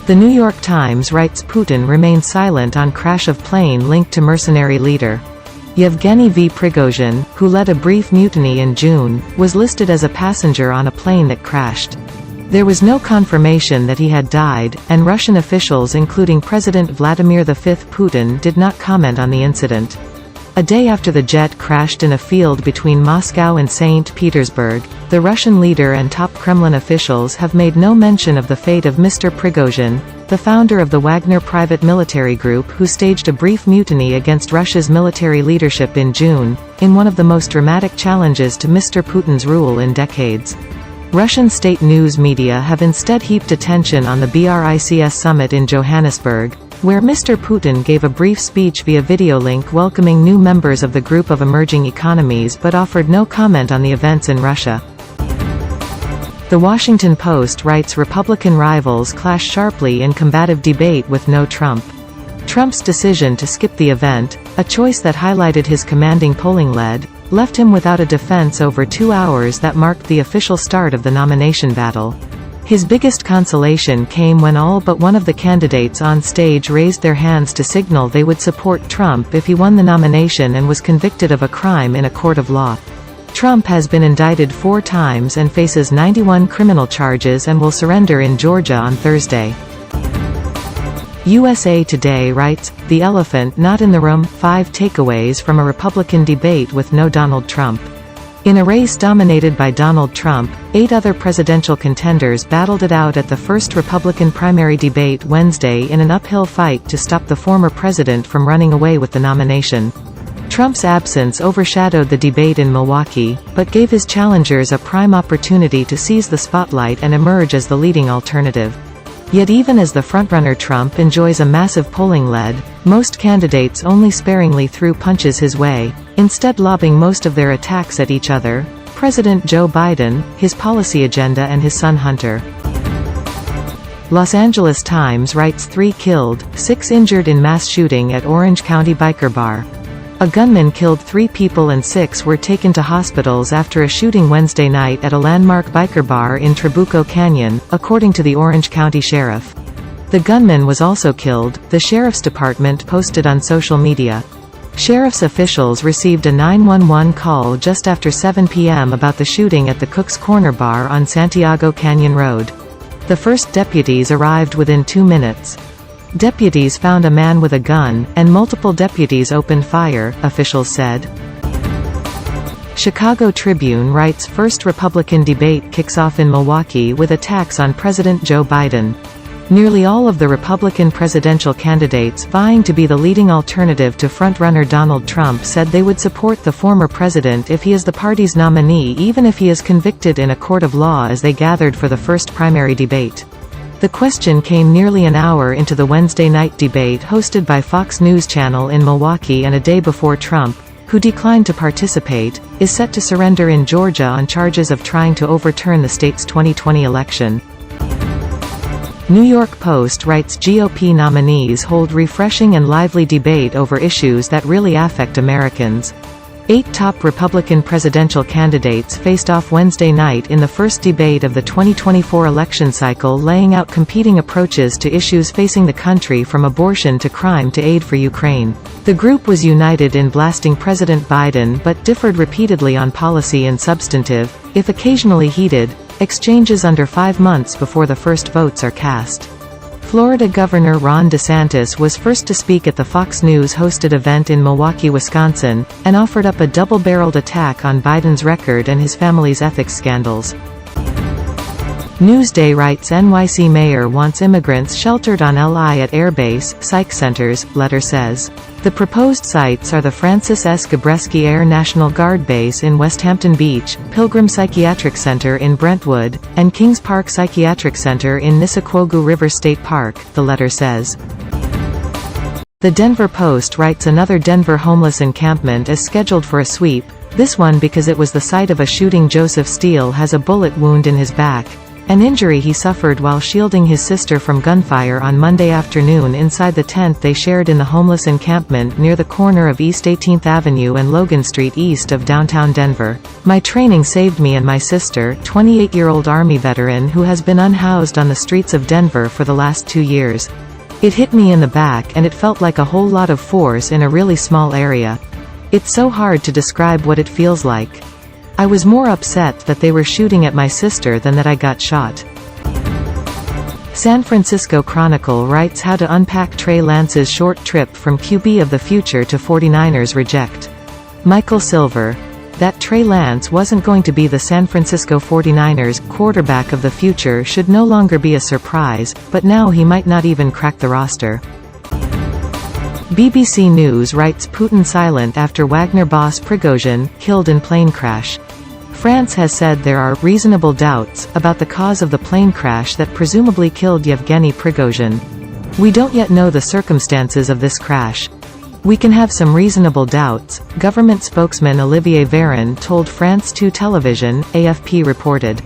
The New York Times writes Putin remains silent on crash of plane linked to mercenary leader. Yevgeny V. Prigozhin, who led a brief mutiny in June, was listed as a passenger on a plane that crashed. There was no confirmation that he had died, and Russian officials including President Vladimir V. Putin did not comment on the incident. A day after the jet crashed in a field between Moscow and St. Petersburg, the Russian leader and top Kremlin officials have made no mention of the fate of Mr. Prigozhin, the founder of the Wagner private military group who staged a brief mutiny against Russia's military leadership in June, in one of the most dramatic challenges to Mr. Putin's rule in decades. Russian state news media have instead heaped attention on the BRICS summit in Johannesburg, where Mr. Putin gave a brief speech via video link welcoming new members of the group of emerging economies but offered no comment on the events in Russia. The Washington Post writes Republican rivals clash sharply in combative debate with no Trump. Trump's decision to skip the event, a choice that highlighted his commanding polling lead, left him without a defense over 2 hours that marked the official start of the nomination battle. His biggest consolation came when all but one of the candidates on stage raised their hands to signal they would support Trump if he won the nomination and was convicted of a crime in a court of law. Trump has been indicted 4 times and faces 91 criminal charges and will surrender in Georgia on Thursday. USA Today writes, "The elephant not in the room, 5 takeaways from a Republican debate with no Donald Trump." In a race dominated by Donald Trump, 8 other presidential contenders battled it out at the first Republican primary debate Wednesday in an uphill fight to stop the former president from running away with the nomination. Trump's absence overshadowed the debate in Milwaukee, but gave his challengers a prime opportunity to seize the spotlight and emerge as the leading alternative. Yet even as the frontrunner Trump enjoys a massive polling lead, most candidates only sparingly threw punches his way, instead lobbing most of their attacks at each other: President Joe Biden, his policy agenda and his son Hunter. Los Angeles Times writes 3 killed, 6 injured in mass shooting at Orange County biker bar. A gunman killed 3 people and 6 were taken to hospitals after a shooting Wednesday night at a landmark biker bar in Trabuco Canyon, according to the Orange County Sheriff. The gunman was also killed, the Sheriff's Department posted on social media. Sheriff's officials received a 911 call just after 7 p.m. about the shooting at the Cook's Corner Bar on Santiago Canyon Road. The first deputies arrived within 2 minutes. Deputies found a man with a gun, and multiple deputies opened fire, officials said. Chicago Tribune writes first Republican debate kicks off in Milwaukee with attacks on President Joe Biden. Nearly all of the Republican presidential candidates vying to be the leading alternative to frontrunner Donald Trump said they would support the former president if he is the party's nominee even if he is convicted in a court of law as they gathered for the first primary debate. The question came nearly an hour into the Wednesday night debate hosted by Fox News Channel in Milwaukee and a day before Trump, who declined to participate, is set to surrender in Georgia on charges of trying to overturn the state's 2020 election. New York Post writes GOP nominees hold refreshing and lively debate over issues that really affect Americans. 8 top Republican presidential candidates faced off Wednesday night in the first debate of the 2024 election cycle, laying out competing approaches to issues facing the country from abortion to crime to aid for Ukraine. The group was united in blasting President Biden but differed repeatedly on policy and substantive, if occasionally heated, exchanges under 5 months before the first votes are cast. Florida Governor Ron DeSantis was first to speak at the Fox News-hosted event in Milwaukee, Wisconsin, and offered up a double-barreled attack on Biden's record and his family's ethics scandals. Newsday writes NYC mayor wants immigrants sheltered on LI at airbase, psych centers, letter says. The proposed sites are the Francis S. Gabreski Air National Guard Base in West Hampton Beach, Pilgrim Psychiatric Center in Brentwood, and Kings Park Psychiatric Center in Nisquogu River State Park, the letter says. The Denver Post writes another Denver homeless encampment is scheduled for a sweep, this one because it was the site of a shooting. Joseph Steele has a bullet wound in his back. An injury he suffered while shielding his sister from gunfire on Monday afternoon inside the tent they shared in the homeless encampment near the corner of East 18th Avenue and Logan Street east of downtown Denver. My training saved me and my sister, 28-year-old Army veteran who has been unhoused on the streets of Denver for the last 2 years. It hit me in the back and it felt like a whole lot of force in a really small area. It's so hard to describe what it feels like. I was more upset that they were shooting at my sister than that I got shot. San Francisco Chronicle writes how to unpack Trey Lance's short trip from QB of the future to 49ers reject. Michael Silver. That Trey Lance wasn't going to be the San Francisco 49ers quarterback of the future should no longer be a surprise, but now he might not even crack the roster. BBC News writes Putin silent after Wagner boss Prigozhin, killed in plane crash. France has said there are reasonable doubts about the cause of the plane crash that presumably killed Yevgeny Prigozhin. We don't yet know the circumstances of this crash. We can have some reasonable doubts, government spokesman Olivier Véran told France 2 Television, AFP reported.